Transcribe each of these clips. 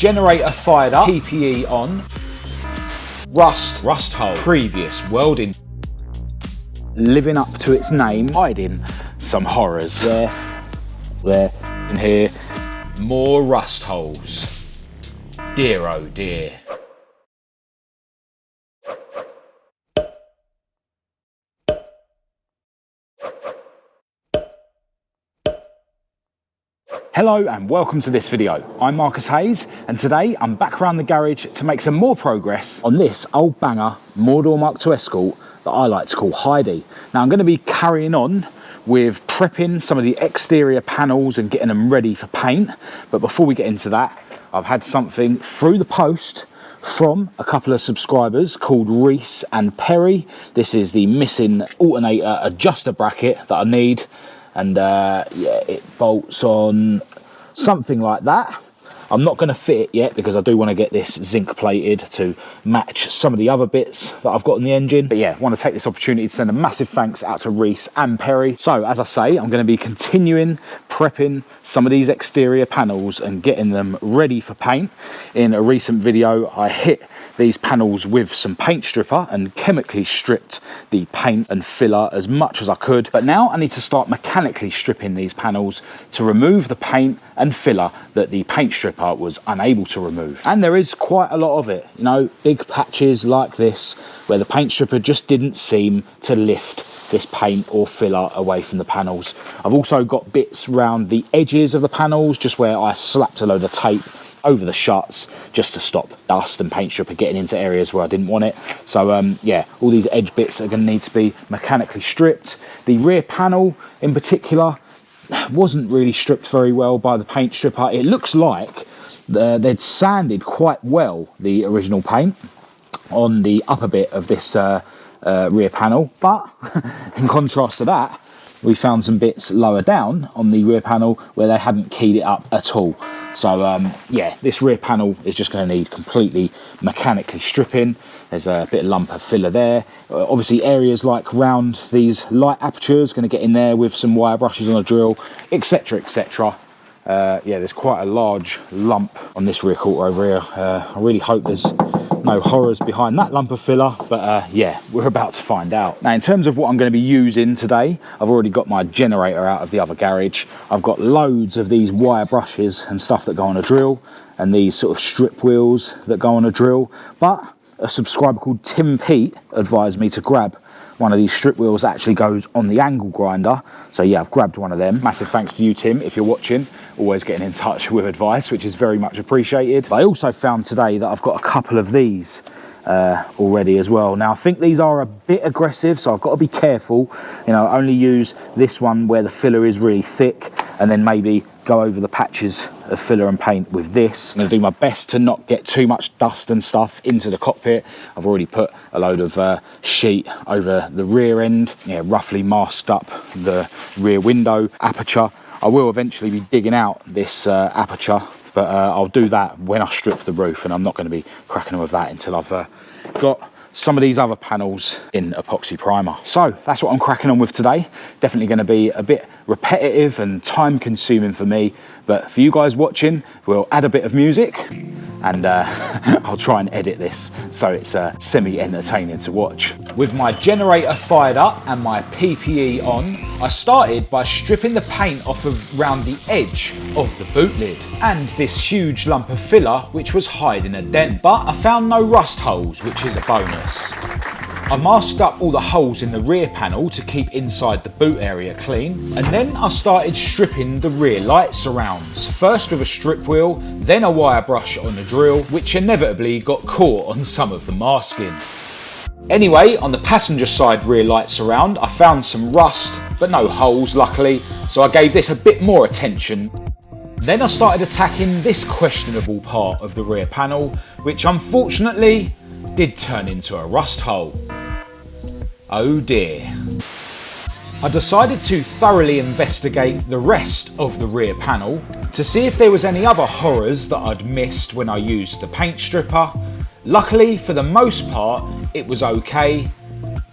Generator fired up, PPE on, rust hole, previous welding. Living up to its name, hiding some horrors. There, in here, more rust holes. Dear oh dear. Hello and welcome to this video. I'm Marcus Hayes and today I'm back around the garage to make some more progress on this old banger Mk2 Escort that I like to call Heidi. Now I'm going to be carrying on with prepping some of the exterior panels and getting them ready for paint, but before we get into that, I've had something through the post from a couple of subscribers called Reese and Perry. This is the missing alternator adjuster bracket that I need. And yeah, it bolts on something like that. I'm not going to fit it yet because I do want to get this zinc plated to match some of the other bits that I've got in the engine. But yeah, I want to take this opportunity to send a massive thanks out to Reese and Perry. So as I say, I'm going to be continuing prepping some of these exterior panels and getting them ready for paint. In a recent video, I hit these panels with some paint stripper and chemically stripped the paint and filler as much as I could. But now I need to start mechanically stripping these panels to remove the paint and filler that the paint stripper was unable to remove. And there is quite a lot of it, you know, big patches like this where the paint stripper just didn't seem to lift this paint or filler away from the panels. I've also got bits around the edges of the panels just where I slapped a load of tape over the shuts just to stop dust and paint stripper getting into areas where I didn't want it. So yeah, all these edge bits are going to need to be mechanically stripped. The rear panel in particular wasn't really stripped very well by the paint stripper. It looks like they'd sanded quite well the original paint on the upper bit of this rear panel, but in contrast to that, we found some bits lower down on the rear panel where they hadn't keyed it up at all. So yeah, this rear panel is just going to need completely mechanically stripping. There's a bit of lump of filler there. Obviously areas like round these light apertures, going to get in there with some wire brushes on a drill, etc, etc. Yeah, there's quite a large lump on this rear quarter over here. I really hope there's no horrors behind that lump of filler, but yeah, we're about to find out. Now in terms of what I'm going to be using today, I've already got my generator out of the other garage. I've got loads of these wire brushes and stuff that go on a drill, and these sort of strip wheels that go on a drill, but a subscriber called Tim Pete advised me to grab one of these strip wheels that actually goes on the angle grinder. So yeah, I've grabbed one of them. Massive thanks to you, Tim, if you're watching. Always getting in touch with advice, which is very much appreciated. But I also found today that I've got a couple of these already as well. Now I think these are a bit aggressive, so I've got to be careful. You know, only use this one where the filler is really thick, and then maybe go over the patches of filler and paint with this. I'm going to do my best to not get too much dust and stuff into the cockpit. I've already put a load of sheet over the rear end, yeah, roughly masked up the rear window aperture. I will eventually be digging out this aperture, but I'll do that when I strip the roof, and I'm not going to be cracking on with that until I've got some of these other panels in epoxy primer. So that's what I'm cracking on with today. Definitely going to be a bit repetitive and time consuming for me, but for you guys watching, we'll add a bit of music and I'll try and edit this so it's semi-entertaining to watch. With my generator fired up and my PPE on, I started by stripping the paint off of around the edge of the boot lid and this huge lump of filler which was hiding a dent, but I found no rust holes, which is a bonus. I masked up all the holes in the rear panel to keep inside the boot area clean, and then I started stripping the rear light surrounds, first with a strip wheel, then a wire brush on the drill, which inevitably got caught on some of the masking. Anyway, on the passenger side rear light surround, I found some rust, but no holes luckily, so I gave this a bit more attention. Then I started attacking this questionable part of the rear panel, which unfortunately did turn into a rust hole. Oh dear. I decided to thoroughly investigate the rest of the rear panel to see if there was any other horrors that I'd missed when I used the paint stripper. Luckily, for the most part, it was okay,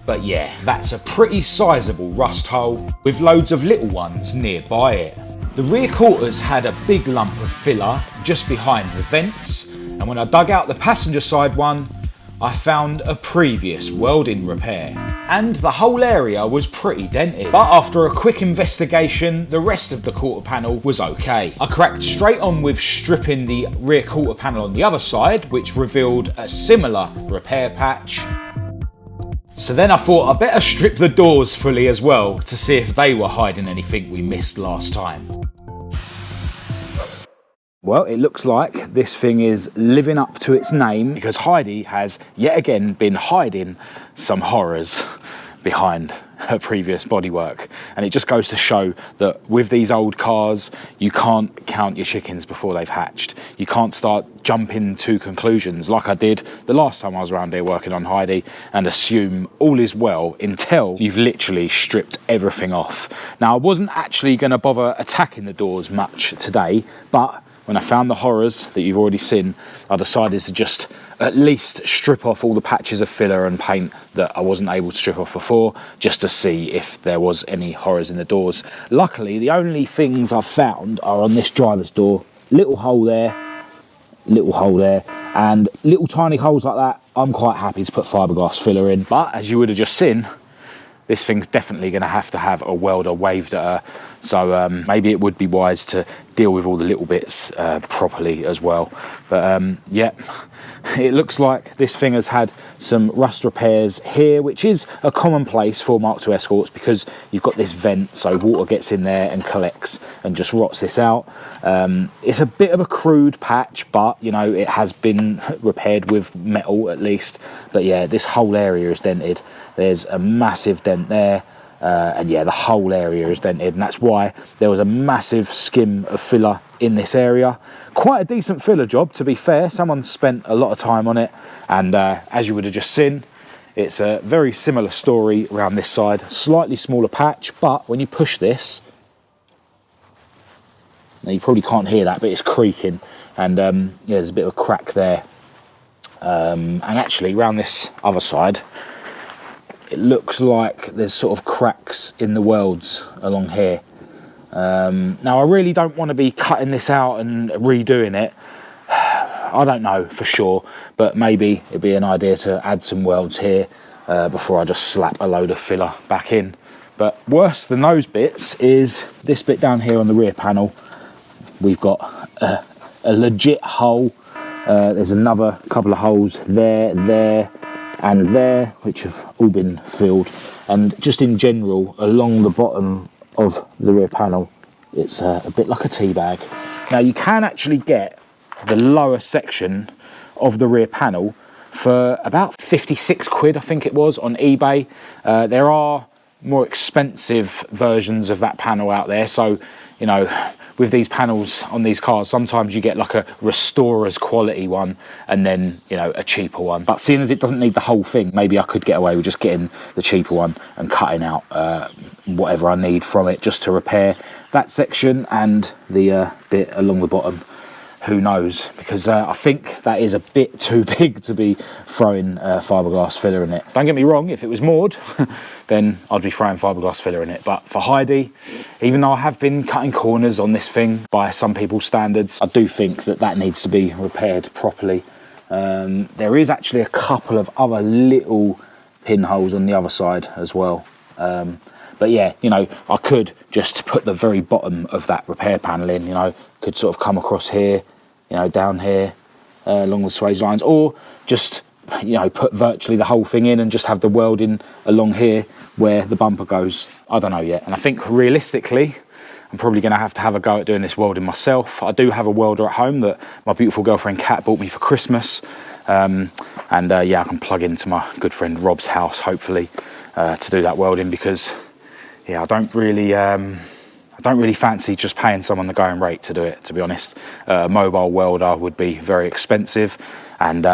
but yeah, that's a pretty sizable rust hole with loads of little ones nearby it. The rear quarters had a big lump of filler just behind the vents, and when I dug out the passenger side one, I found a previous welding repair. And the whole area was pretty dented. But after a quick investigation, the rest of the quarter panel was okay. I cracked straight on with stripping the rear quarter panel on the other side, which revealed a similar repair patch. So then I thought I better strip the doors fully as well to see if they were hiding anything we missed last time. Well, it looks like this thing is living up to its name because Heidi has yet again been hiding some horrors behind her previous bodywork. And it just goes to show that with these old cars, you can't count your chickens before they've hatched. You can't start jumping to conclusions like I did the last time I was around here working on Heidi and assume all is well until you've literally stripped everything off. Now, I wasn't actually going to bother attacking the doors much today, but when I found the horrors that you've already seen, I decided to just at least strip off all the patches of filler and paint that I wasn't able to strip off before, just to see if there was any horrors in the doors. Luckily, the only things I've found are on this driver's door. Little hole there, and little tiny holes like that. I'm quite happy to put fiberglass filler in. But as you would have just seen, this thing's definitely going to have a welder waved at her. So maybe it would be wise to deal with all the little bits properly as well. But yeah, it looks like this thing has had some rust repairs here, which is a commonplace for Mk2 Escorts because you've got this vent, so water gets in there and collects and just rots this out. It's a bit of a crude patch, but you know, it has been repaired with metal at least. But yeah, this whole area is dented. There's a massive dent there. And yeah, the whole area is dented, and that's why there was a massive skim of filler in this area. Quite a decent filler job, to be fair. Someone spent a lot of time on it, and as you would have just seen, it's a very similar story around this side. Slightly smaller patch, but when you push this, now you probably can't hear that, but it's creaking, and yeah, there's a bit of a crack there. And actually around this other side, it looks like there's sort of cracks in the welds along here. Now, I really don't want to be cutting this out and redoing it. I don't know for sure, but maybe it'd be an idea to add some welds here before I just slap a load of filler back in. But worse than those bits is this bit down here on the rear panel. We've got a legit hole. There's another couple of holes there, and there, which have all been filled. And just in general, along the bottom of the rear panel, it's a bit like a tea bag. Now, you can actually get the lower section of the rear panel for about 56 quid, I think it was, on eBay. There are more expensive versions of that panel out there, so you know, with these panels on these cars, sometimes you get like a restorer's quality one and then, you know, a cheaper one. But seeing as it doesn't need the whole thing, maybe I could get away with just getting the cheaper one and cutting out whatever I need from it just to repair that section and the bit along the bottom. Who knows, because I think that is a bit too big to be throwing fiberglass filler in it. Don't get me wrong, if it was moored, then I'd be throwing fiberglass filler in it. But for Heidi, even though I have been cutting corners on this thing by some people's standards, I do think that that needs to be repaired properly. There is actually a couple of other little pinholes on the other side as well. But yeah, you know, I could just put the very bottom of that repair panel in, you know, could sort of come across here, you know, down here, along the swage lines, or just, you know, put virtually the whole thing in and just have the welding along here where the bumper goes. I don't know yet. And I think realistically, I'm probably going to have a go at doing this welding myself. I do have a welder at home that my beautiful girlfriend Kat bought me for Christmas. Yeah, I can plug into my good friend Rob's house, hopefully, to do that welding, because yeah, I don't really fancy just paying someone the going rate to do it, to be honest. A mobile welder would be very expensive, and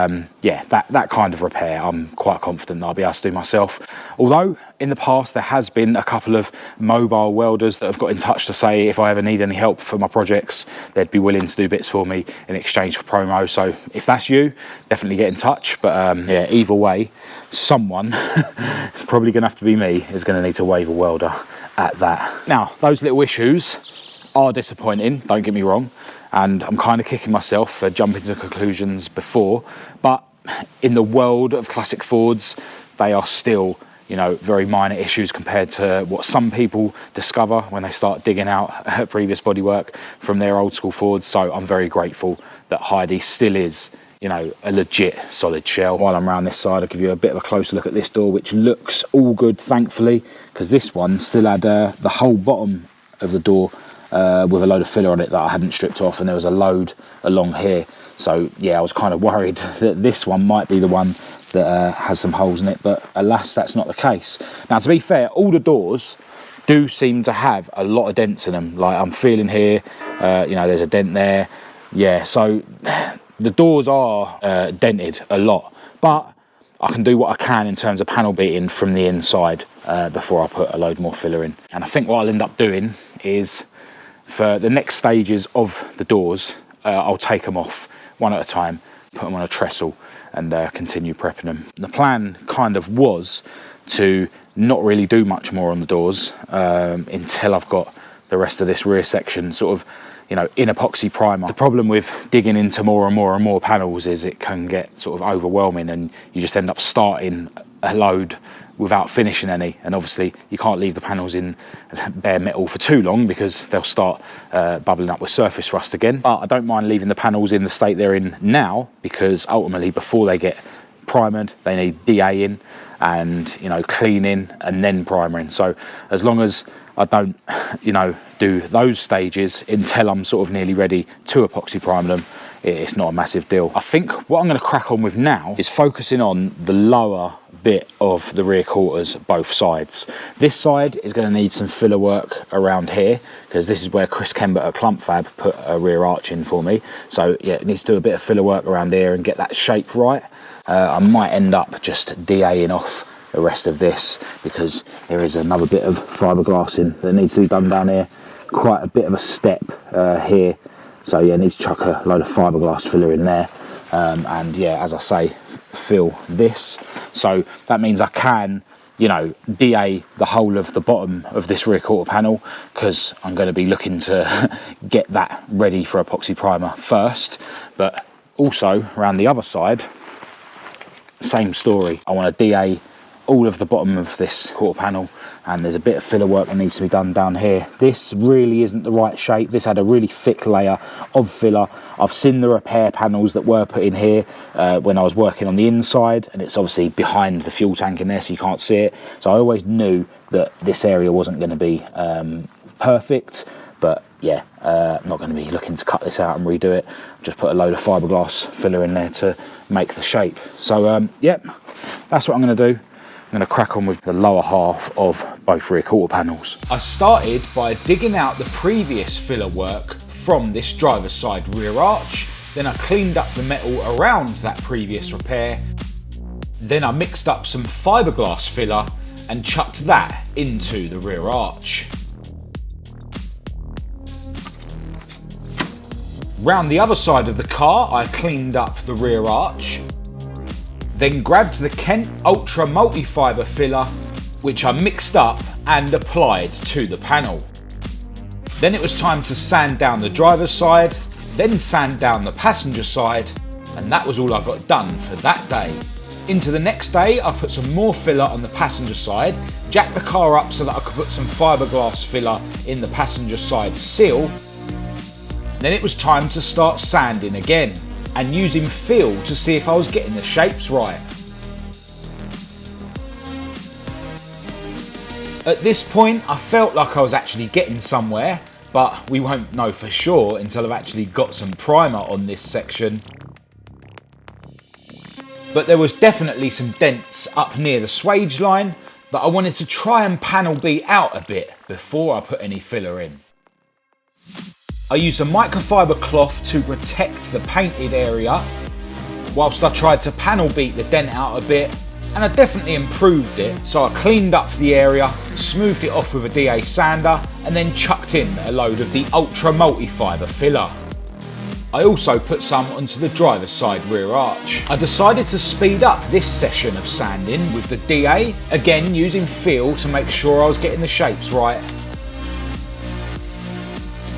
yeah, that kind of repair I'm quite confident that I'll be able to do myself. Although in the past there has been a couple of mobile welders that have got in touch to say if I ever need any help for my projects, they'd be willing to do bits for me in exchange for promo. So if that's you, definitely get in touch. But yeah, either way, someone, probably gonna have to be me, is gonna need to wave a welder at that. Now, those little issues are disappointing, don't get me wrong, and I'm kind of kicking myself for jumping to conclusions before, but in the world of classic Fords, they are still, you know, very minor issues compared to what some people discover when they start digging out previous bodywork from their old school Fords. So I'm very grateful that Heidi still is, you know, a legit solid shell. While I'm around this side, I'll give you a bit of a closer look at this door, which looks all good, thankfully, because this one still had the whole bottom of the door with a load of filler on it that I hadn't stripped off, and there was a load along here. So yeah, I was kind of worried that this one might be the one that has some holes in it, but alas, that's not the case. Now, to be fair, all the doors do seem to have a lot of dents in them. Like I'm feeling here, you know, there's a dent there. Yeah, so the doors are dented a lot, but I can do what I can in terms of panel beating from the inside before I put a load more filler in. And I think what I'll end up doing is, for the next stages of the doors, I'll take them off one at a time, put them on a trestle, and continue prepping them. The plan kind of was to not really do much more on the doors until I've got the rest of this rear section sort of, you know, in epoxy primer. The problem with digging into more and more and more panels is it can get sort of overwhelming, and you just end up starting a load without finishing any, and obviously you can't leave the panels in bare metal for too long because they'll start bubbling up with surface rust again. But I don't mind leaving the panels in the state they're in now, because ultimately before they get primered they need DA-ing and, you know, cleaning and then primering. So as long as I don't, you know, do those stages until I'm sort of nearly ready to epoxy prime them, it's not a massive deal. I think what I'm going to crack on with now is focusing on the lower bit of the rear quarters, both sides. This side is going to need some filler work around here, because this is where Chris Kembert at Clump Fab put a rear arch in for me. So yeah, it needs to do a bit of filler work around here and get that shape right. I might end up just DA-ing off the rest of this, because there is another bit of fiberglassing that needs to be done down here. Quite a bit of a step here. So yeah, I need to chuck a load of fiberglass filler in there. And yeah, as I say, fill this. So that means I can, you know, DA the whole of the bottom of this rear quarter panel, because I'm going to be looking to get that ready for epoxy primer first. But also around the other side, same story. I want to DA all of the bottom of this quarter panel, and there's a bit of filler work that needs to be done down here. This really isn't the right shape. This had a really thick layer of filler. I've seen the repair panels that were put in here when I was working on the inside, and it's obviously behind the fuel tank in there, so you can't see it. So I always knew that this area wasn't going to be perfect, but yeah, I'm not going to be looking to cut this out and redo it. Just put a load of fiberglass filler in there to make the shape. So yeah, that's what I'm going to do. I'm going to crack on with the lower half of both rear quarter panels. I started by digging out the previous filler work from this driver's side rear arch. Then I cleaned up the metal around that previous repair. Then I mixed up some fiberglass filler and chucked that into the rear arch. Round the other side of the car, I cleaned up the rear arch. Then grabbed the Kent Ultra Multi-Fiber filler, which I mixed up and applied to the panel. Then it was time to sand down the driver's side, then sand down the passenger side, and that was all I got done for that day. Into the next day, I put some more filler on the passenger side, jacked the car up so that I could put some fiberglass filler in the passenger side sill. Then it was time to start sanding again, and using feel to see if I was getting the shapes right. At this point, I felt like I was actually getting somewhere, but we won't know for sure until I've actually got some primer on this section. But there was definitely some dents up near the swage line that I wanted to try and panel beat out a bit before I put any filler in. I used a microfiber cloth to protect the painted area, whilst I tried to panel beat the dent out a bit, and I definitely improved it. So I cleaned up the area, smoothed it off with a DA sander, and then chucked in a load of the Ultra Multi-Fiber filler. I also put some onto the driver's side rear arch. I decided to speed up this session of sanding with the DA, again using feel to make sure I was getting the shapes right.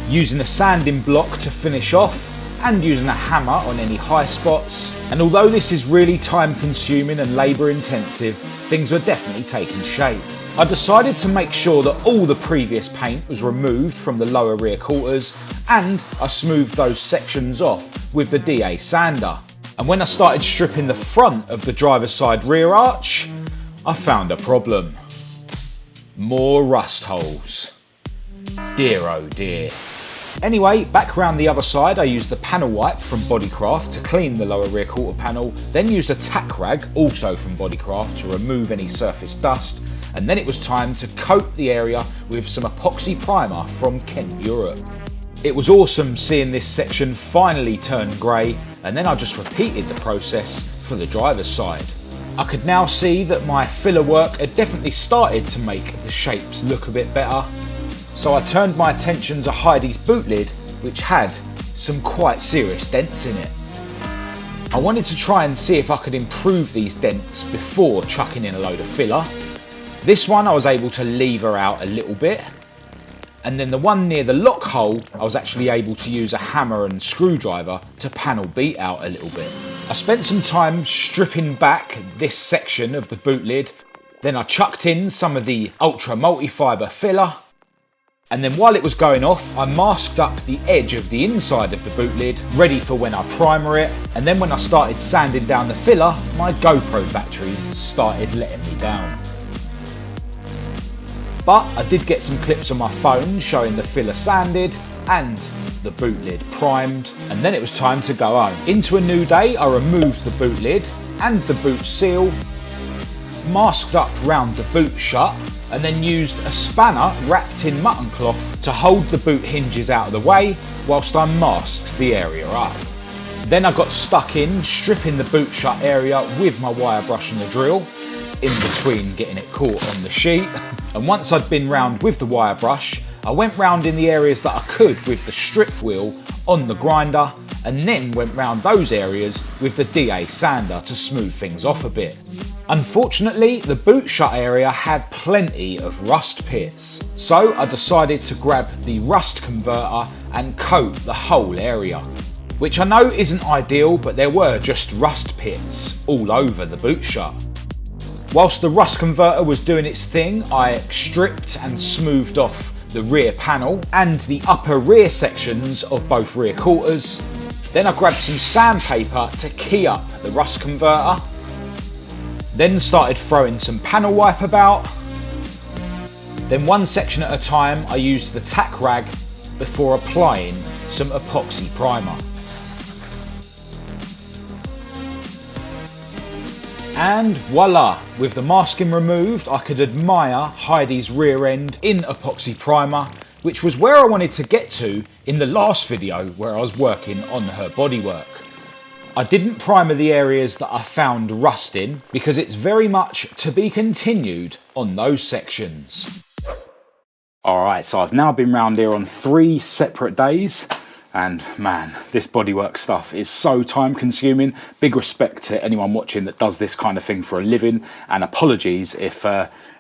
using a sanding block to finish off, and using a hammer on any high spots. And although this is really time consuming and labour intensive, things were definitely taking shape. I decided to make sure that all the previous paint was removed from the lower rear quarters, and I smoothed those sections off with the DA sander. And when I started stripping the front of the driver's side rear arch, I found a problem. More rust holes. Dear oh dear. Anyway, back around the other side, I used the panel wipe from BODICRAFT to clean the lower rear quarter panel, then used a tack rag, also from BODICRAFT, to remove any surface dust, and then it was time to coat the area with some epoxy primer from Kent, Europe. It was awesome seeing this section finally turn grey, and then I just repeated the process for the driver's side. I could now see that my filler work had definitely started to make the shapes look a bit better. So I turned my attention to Heidi's boot lid, which had some quite serious dents in it. I wanted to try and see if I could improve these dents before chucking in a load of filler. This one I was able to lever out a little bit, and then the one near the lock hole I was actually able to use a hammer and screwdriver to panel beat out a little bit. I spent some time stripping back this section of the boot lid, then I chucked in some of the ultra multi-fibre filler, and then while it was going off, I masked up the edge of the inside of the boot lid, ready for when I primer it. And then when I started sanding down the filler, my GoPro batteries started letting me down. But I did get some clips on my phone showing the filler sanded and the boot lid primed, and then it was time to go home. Into a new day, I removed the boot lid and the boot seal, masked up round the boot shut, and then used a spanner wrapped in mutton cloth to hold the boot hinges out of the way whilst I masked the area up. Then I got stuck in stripping the boot shut area with my wire brush and the drill, in between getting it caught on the sheet. And once I'd been round with the wire brush, I went round in the areas that I could with the strip wheel on the grinder, and then went round those areas with the DA sander to smooth things off a bit. Unfortunately, the boot shut area had plenty of rust pits, so I decided to grab the rust converter and coat the whole area. Which I know isn't ideal, but there were just rust pits all over the boot shut. Whilst the rust converter was doing its thing, I stripped and smoothed off the rear panel and the upper rear sections of both rear quarters. Then I grabbed some sandpaper to key up the rust converter. Then started throwing some panel wipe about. Then one section at a time I used the tack rag before applying some epoxy primer. And voila, with the masking removed, I could admire Heidi's rear end in epoxy primer, which was where I wanted to get to in the last video where I was working on her bodywork. I didn't primer the areas that I found rust in because it's very much to be continued on those sections. Alright, so I've now been round here on 3 separate days. And man, this bodywork stuff is so time consuming. Big respect to anyone watching that does this kind of thing for a living, and apologies if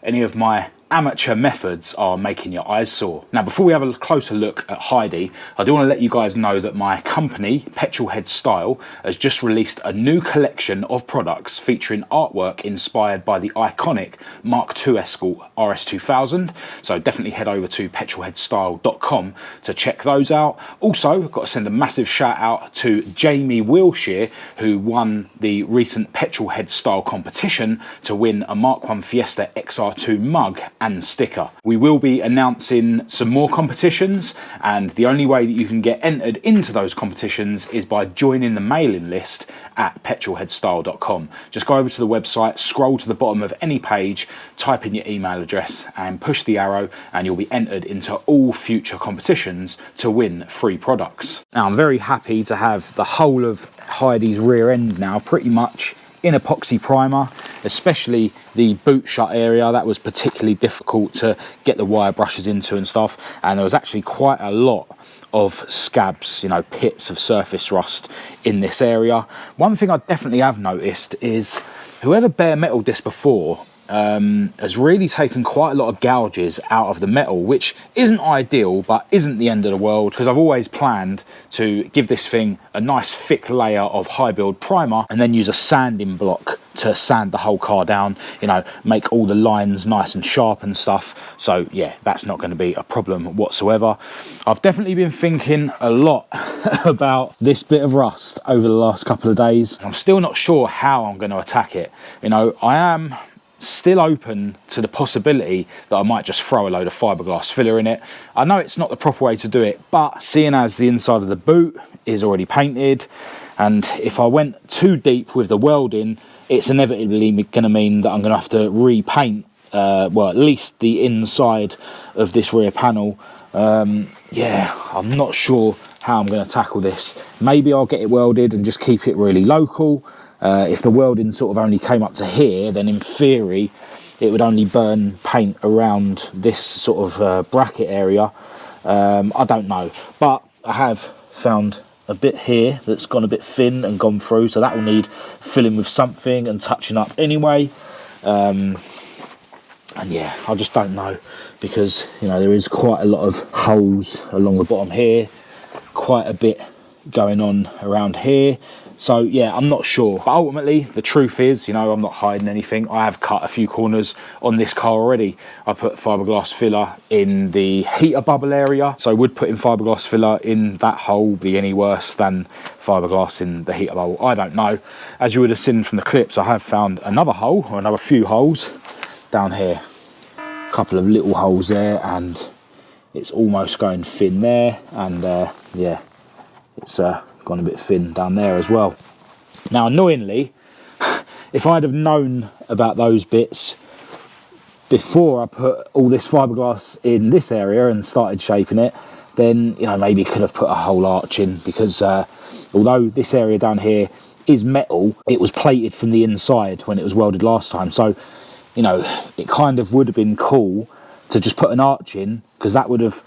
any of my amateur methods are making your eyes sore. Now, before we have a closer look at Heidi, I do want to let you guys know that my company, Petrolhead Style, has just released a new collection of products featuring artwork inspired by the iconic Mk2 Escort RS2000. So definitely head over to petrolheadstyle.com to check those out. Also, I've got to send a massive shout out to Jamie Wilshire, who won the recent Petrolhead Style competition to win a Mk1 Fiesta XR2 mug and sticker. We will be announcing some more competitions, and the only way that you can get entered into those competitions is by joining the mailing list at petrolheadstyle.com. Just go over to the website, scroll to the bottom of any page, type in your email address and push the arrow, and you'll be entered into all future competitions to win free products. Now, I'm very happy to have the whole of Heidi's rear end now pretty much in epoxy primer, especially the boot shut area. That was particularly difficult to get the wire brushes into and stuff, and there was actually quite a lot of scabs, you know, pits of surface rust in this area. One thing I definitely have noticed is whoever bare metaled this before has really taken quite a lot of gouges out of the metal, which isn't ideal, but isn't the end of the world, because I've always planned to give this thing a nice thick layer of high build primer and then use a sanding block to sand the whole car down, you know, make all the lines nice and sharp and stuff. So yeah, that's not going to be a problem whatsoever. I've definitely been thinking a lot about this bit of rust over the last couple of days. I'm still not sure how I'm going to attack it. You know, I am still open to the possibility that I might just throw a load of fiberglass filler in it. I know it's not the proper way to do it, but seeing as the inside of the boot is already painted, and if I went too deep with the welding, it's inevitably going to mean that I'm going to have to repaint, well, at least the inside of this rear panel. Yeah, I'm not sure how I'm going to tackle this. Maybe I'll get it welded and just keep it really local. If the welding sort of only came up to here, then in theory it would only burn paint around this sort of bracket area. I don't know, but I have found a bit here that's gone a bit thin and gone through, so that will need filling with something and touching up anyway. And yeah, I just don't know, because you know there is quite a lot of holes along the bottom here, quite a bit going on around here. So yeah, I'm not sure, but ultimately the truth is, you know, I'm not hiding anything. I have cut a few corners on this car already. I put fiberglass filler in the heater bubble area, so would putting fiberglass filler in that hole be any worse than fiberglass in the heater bubble? I don't know. As you would have seen from the clips, I have found another hole, or another few holes down here. A couple of little holes there, and it's almost going thin there, and yeah, it's gone a bit thin down there as well. Now annoyingly, if I'd have known about those bits before I put all this fiberglass in this area and started shaping it, then you know, maybe could have put a whole arch in, because although this area down here is metal, it was plated from the inside when it was welded last time. So you know, it kind of would have been cool to just put an arch in, because that would have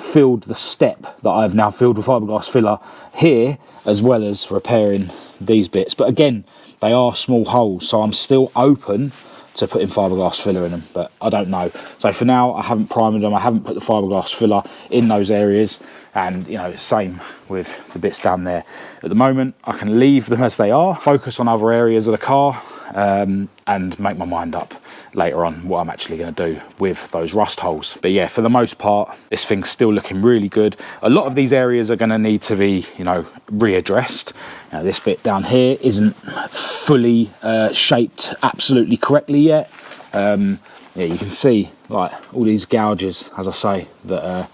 filled the step that I've now filled with fiberglass filler here, as well as repairing these bits. But again, they are small holes, so I'm still open to putting fiberglass filler in them, but I don't know. So for now, I haven't primed them, I haven't put the fiberglass filler in those areas, and you know, same with the bits down there. At the moment, I can leave them as they are, focus on other areas of the car, and make my mind up later on what I'm actually going to do with those rust holes. But yeah, for the most part, this thing's still looking really good. A lot of these areas are going to need to be, you know, readdressed. Now, this bit down here isn't fully shaped absolutely correctly yet. Yeah, you can see like all these gouges, as I say, that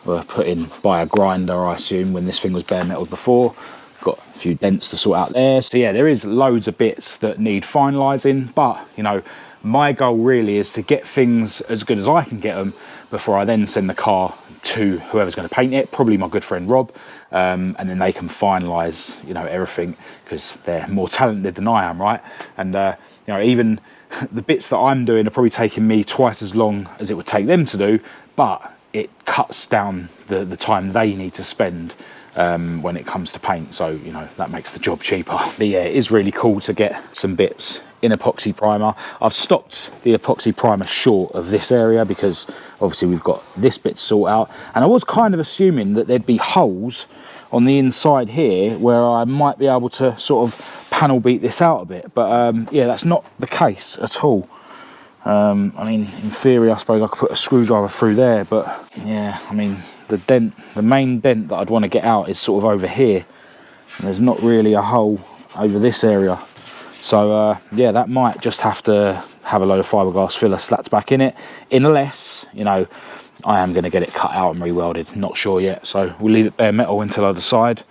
were put in by a grinder, I assume, when this thing was bare metal before. Got a few dents to sort out there. So yeah, there is loads of bits that need finalising, but you know, my goal really is to get things as good as I can get them before I then send the car to whoever's going to paint it, probably my good friend Rob, and then they can finalise, you know, everything, because they're more talented than I am, right? And you know, even the bits that I'm doing are probably taking me twice as long as it would take them to do, but it cuts down the time they need to spend when it comes to paint, so you know, that makes the job cheaper. But yeah, it is really cool to get some bits in epoxy primer. I've stopped the epoxy primer short of this area because obviously we've got this bit to sort out, and I was kind of assuming that there'd be holes on the inside here where I might be able to sort of panel beat this out a bit, but yeah, that's not the case at all. I mean, in theory, I suppose I could put a screwdriver through there, but yeah, I mean, the main dent that I'd want to get out is sort of over here, and there's not really a hole over this area. So yeah, that might just have to have a load of fiberglass filler slapped back in it, unless, you know, I am going to get it cut out and re-welded. Not sure yet, so we'll leave it bare metal until I decide.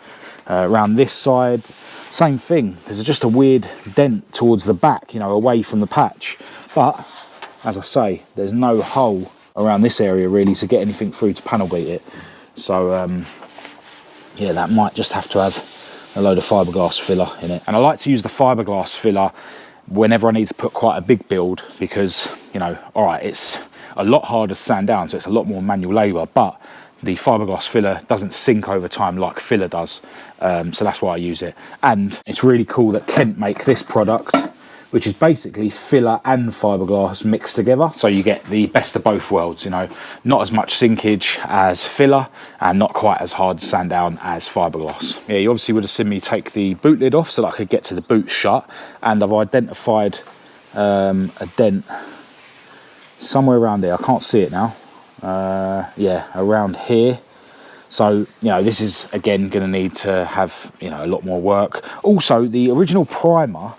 Around this side, same thing. There's just a weird dent towards the back, you know, away from the patch, but as I say, there's no hole around this area really to get anything through to panel beat it. So yeah, that might just have to have a load of fiberglass filler in it. And I like to use the fiberglass filler whenever I need to put quite a big build, because, you know, all right, it's a lot harder to sand down, so it's a lot more manual labour, but the fiberglass filler doesn't sink over time like filler does, so that's why I use it. And it's really cool that Kent make this product, which is basically filler and fiberglass mixed together. So you get the best of both worlds, you know, not as much sinkage as filler and not quite as hard to sand down as fiberglass. Yeah, you obviously would have seen me take the boot lid off so that I could get to the boot shut, and I've identified a dent somewhere around there. I can't see it now. Yeah, around here. So, you know, this is again going to need to have, you know, a lot more work. Also, the original primer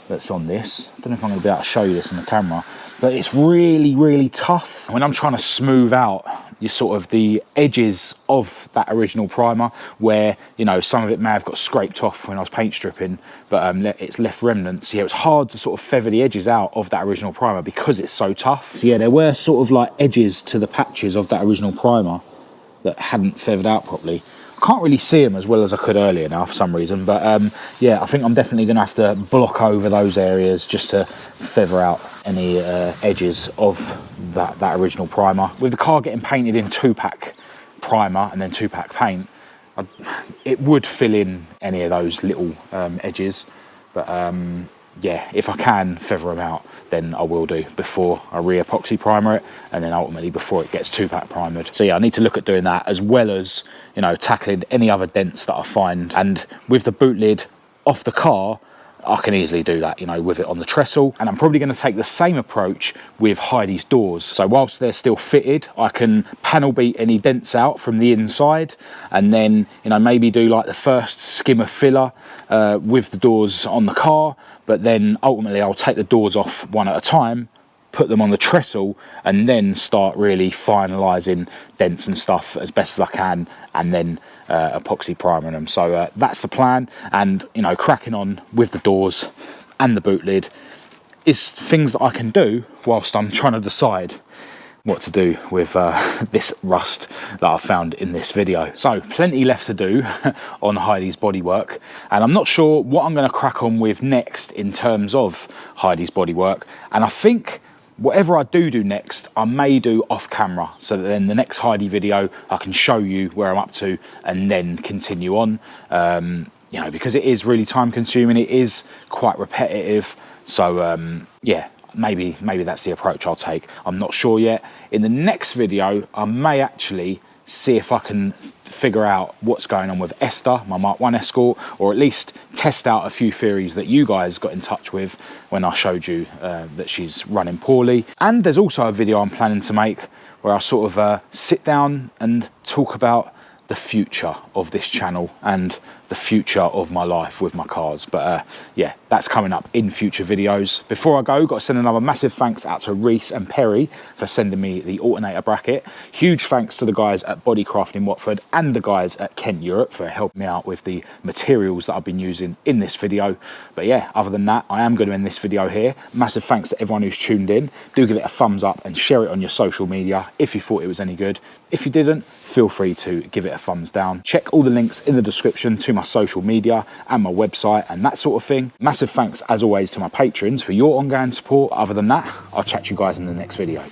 that's on this, I don't know if I'm going to be able to show you this on the camera, but it's really, really tough. When I'm trying to smooth out the edges of that original primer, where, you know, some of it may have got scraped off when I was paint stripping, but it's left remnants. Yeah, it's hard to sort of feather the edges out of that original primer because it's so tough. So yeah, there were sort of like edges to the patches of that original primer that hadn't feathered out properly. I can't really see them as well as I could earlier now for some reason, but yeah, I think I'm definitely going to have to block over those areas just to feather out any edges of that original primer. With the car getting painted in 2-pack primer and then 2-pack paint, it would fill in any of those little edges, but yeah, if I can feather them out, then I will do before I re-epoxy primer it, and then ultimately before it gets 2-pack primered. So yeah, I need to look at doing that, as well as, you know, tackling any other dents that I find. And with the boot lid off the car, I can easily do that, you know, with it on the trestle. And I'm probably going to take the same approach with Heidi's doors. So whilst they're still fitted, I can panel beat any dents out from the inside, and then, you know, maybe do like the first skim of filler with the doors on the car, but then ultimately I'll take the doors off one at a time, put them on the trestle, and then start really finalising dents and stuff as best as I can, and then epoxy priming them. So that's the plan. And, you know, cracking on with the doors and the boot lid is things that I can do whilst I'm trying to decide what to do with this rust that I've found in this video. So plenty left to do on Heidi's bodywork, and I'm not sure what I'm going to crack on with next in terms of Heidi's bodywork. And I think whatever I do next, I may do off camera, so that then the next Heidi video I can show you where I'm up to and then continue on. You know, because it is really time consuming, it is quite repetitive. So yeah, maybe that's the approach I'll take. I'm not sure yet. In the next video, I may actually see if I can figure out what's going on with Esther, my Mk2 Escort, or at least test out a few theories that you guys got in touch with when I showed you that she's running poorly. And there's also a video I'm planning to make where I sort of sit down and talk about the future of this channel and the future of my life with my cars. But yeah, that's coming up in future videos. Before I go, got to send another massive thanks out to Reese and Perry for sending me the alternator bracket. Huge thanks to the guys at BODICRAFT in Watford and the guys at Kent Europe for helping me out with the materials that I've been using in this video. But yeah, other than that, I am going to end this video here. Massive thanks to everyone who's tuned in. Do give it a thumbs up and share it on your social media if you thought it was any good. If you didn't, feel free to give it a thumbs down. Check all the links in the description to my social media and my website and that sort of thing. Massive thanks as always to my patrons for your ongoing support. Other than that, I'll chat to you guys in the next video.